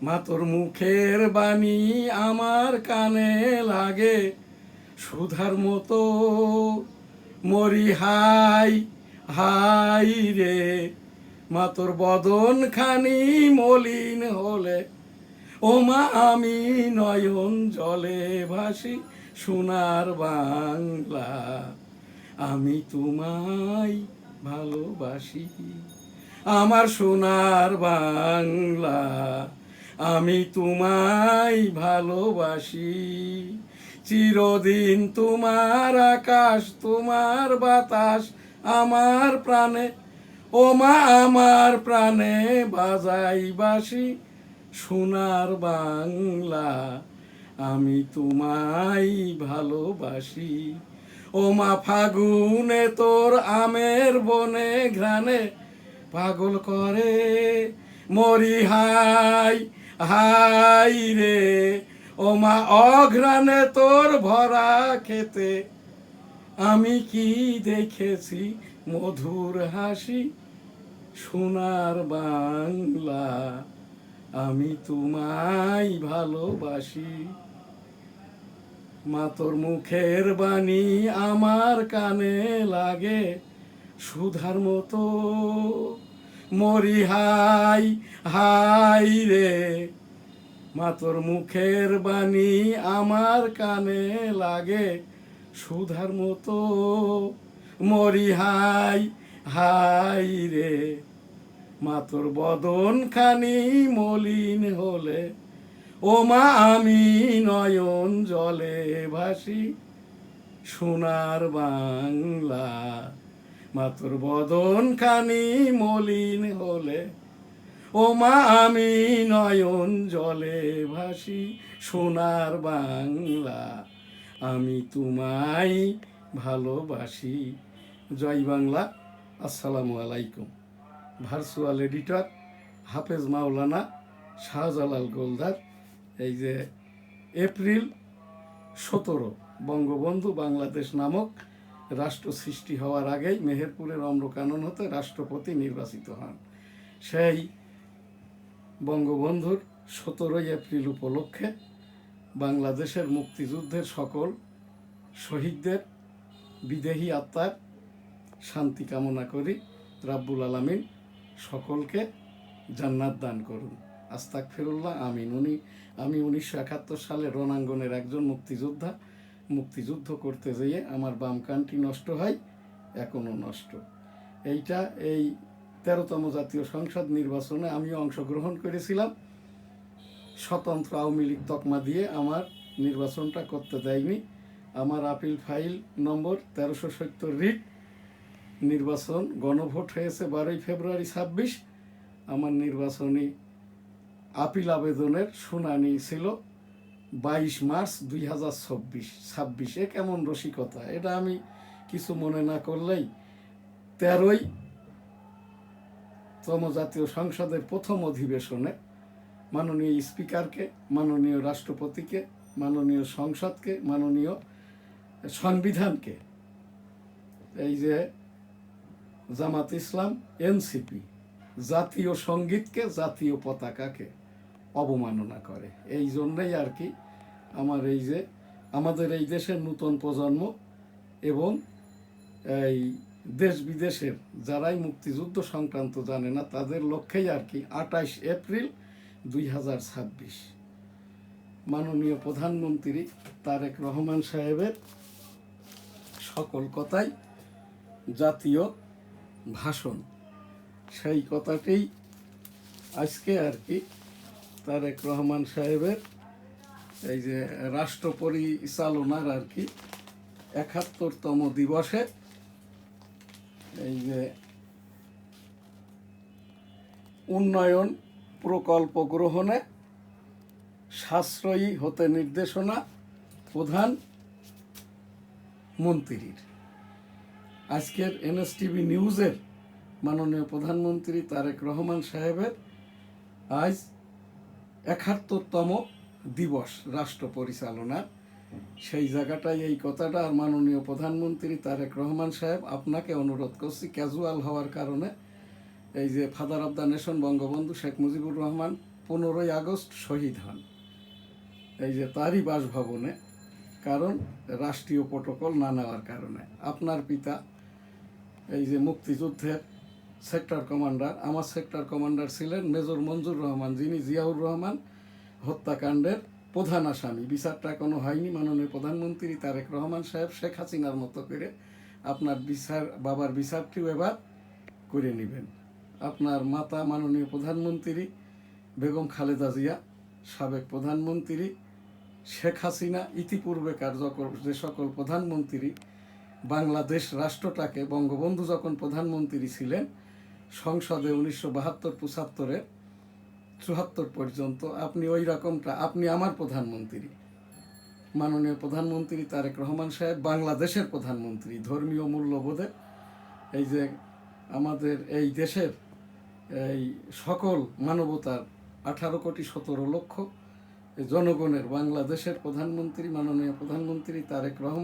মা তোর মুখের বাণী আমার কানে লাগে সুধার মতো। মরি হাই হাই রে, মা তোর বদন খানি মলিন হলে, ও মা আমি নয়ন জলে ভাসি সোনার বাংলা। আমি তোমায় ভালোবাসি আমার সোনার বাংলা। আমি তোমায় ভালোবাসি চিরদিন। তোমার আকাশ তোমার বাতাস আমার প্রাণে, ও মা আমার প্রাণে বাজাই বাসি সোনার বাংলা। আমি তোমায় ভালোবাসি। ও মা ফাগুনে তোর আমের বনে ঘ্রাণে পাগল করে, মরি হাই হাই রে, ও মা অঘ্রাণে তোর ভরা খেতে আমি কি দেখেছি মধুর হাসি সোনার বাংলা। আমি তোমায় ভালোবাসি। মা তোর মুখের বাণী আমার কানে লাগে সুধার মতো। মরি হাই হাই রে, মা তোর মুখের বাণী আমার কানে লাগে সুধার মতো। মরি হাই হাই রে, মা তোর বদন খানি মলিন হলে, ও মা আমি নয়ন জলে ভাসি সোনার বাংলা। মা তোর বদন খানি মলিন হলে, ও মা আমি নয়ন জলে ভাসি সোনার বাংলা। আমি তোমায় ভালোবাসি। জয় বাংলা। আসসালামু আলাইকুম। ভার্চুয়াল এডিটর হাফেজ মাওলানা শাহজালাল গোলদার। এই যে এপ্রিল 17 বঙ্গবন্ধু বাংলাদেশ নামক রাষ্ট্র সৃষ্টি হওয়ার আগেই মেহেরপুরের অম্রকানন হতে রাষ্ট্রপতি নির্বাচিত হন। সেই বঙ্গবন্ধুর 17 এপ্রিল উপলক্ষে বাংলাদেশের মুক্তিযুদ্ধের সকল শহীদদের বিদেহী আত্মার শান্তি কামনা করি। রাব্বুল আলামিন সকলকে জান্নাত দান করুন। আস্তাগফিরুল্লাহ, আমিন। আমি 1971 সালে রণাঙ্গনের একজন মুক্তিযোদ্ধা। মুক্তিযুদ্ধ করতে যেয়ে আমার বাম কানটি নষ্ট হয়, এখনও নষ্ট। এই 13তম জাতীয় সংসদ নির্বাচনে আমিও অংশগ্রহণ করেছিলাম। স্বতন্ত্র আওয়ামী লীগ তকমা দিয়ে আমার নির্বাচনটা করতে দেয়নি। আমার আপিল ফাইল নম্বর 1370 রিট। নির্বাচন গণভোট হয়েছে 12 ফেব্রুয়ারি 26। আমার নির্বাচনী আপিল আবেদনের শুনানি ছিল 22 মার্চ 2026। কেমন রসিকতা! এটা আমি কিছু মনে না করলেই 13তম জাতীয় সংসদের প্রথম অধিবেশনে মাননীয় স্পিকারকে, মাননীয় রাষ্ট্রপতিকে, মাননীয় সংসদকে, মাননীয় সংবিধানকে, এই যে জামাত ইসলাম, এনসিপি, জাতীয় সঙ্গীতকে, জাতীয় পতাকাকে অবমাননা করে। এই জন্যই আর কি আমাদের এই দেশের নূতন প্রজন্ম এবং এই দেশ বিদেশের যারাই মুক্তিযুদ্ধ সংক্রান্ত জানে না তাদের লক্ষ্যেই আর কি 28 এপ্রিল 2026 মাননীয় প্রধানমন্ত্রী তারেক রহমান সাহেবের সকল কথাই জাতীয় ভাষণ। সেই কথাটি আজকে আর কি তারেক রহমান সাহেবের এই যে রাষ্ট্র পরিচালনার আর কি 71তম দিবসে এই যে উন্নয়ন প্রকল্প গ্রহণে সাশ্রয়ী হতে নির্দেশনা প্রধানমন্ত্রীর। আজকের এনএসটিভি নিউজের মাননীয় প্রধানমন্ত্রী তারেক রহমান সাহেবের আজ 71তম দিবস রাষ্ট্র পরিচালনার। সেই জায়গাটায় এই কথাটা। আর মাননীয় প্রধানমন্ত্রী তারেক রহমান সাহেব, আপনাকে অনুরোধ করছি ক্যাজুয়াল হওয়ার কারণে এই যে father of the nation Bangabandhu Sheikh Mujibur Rahman 15 August শহীদ হন এই যে তারই বাসভবনে, কারণ রাষ্ট্রীয় প্রটোকল না নেওয়ার কারণে। আপনার পিতা এই যে মুক্তিযুদ্ধের সেক্টর কমান্ডার, আমার সেক্টর কমান্ডার ছিলেন মেজর মঞ্জুর রহমান, যিনি জিয়াউর রহমান হত্যাকাণ্ডের প্রধান আসামি। বিচারটা এখনো হয়নি। মাননীয় প্রধানমন্ত্রী তারেক রহমান সাহেব শেখ হাসিনার মতো করে আপনার বিচার, বাবার বিচারটিও এবার করে নেবেন। আপনার মাতা মাননীয় প্রধানমন্ত্রী বেগম খালেদা জিয়া, সাবেক প্রধানমন্ত্রী শেখ হাসিনা, ইতিপূর্বেকার যে সকল প্রধানমন্ত্রী বাংলাদেশ রাষ্ট্রটাকে, বঙ্গবন্ধু যখন প্রধানমন্ত্রী ছিলেন সংসদে 1972-75-এ 74 পর্যন্ত, আপনি ওই রকমটা, আপনি আমার প্রধানমন্ত্রী। মাননীয় প্রধানমন্ত্রী তারেক রহমান সাহেব বাংলাদেশের প্রধানমন্ত্রী। ধর্মীয় মূল্যবোধে এই যে আমাদের এই দেশের এই সকল মানবতার 18,17,00,000 জনগণের বাংলাদেশের প্রধানমন্ত্রী মাননীয় প্রধানমন্ত্রী তারেক রহমান।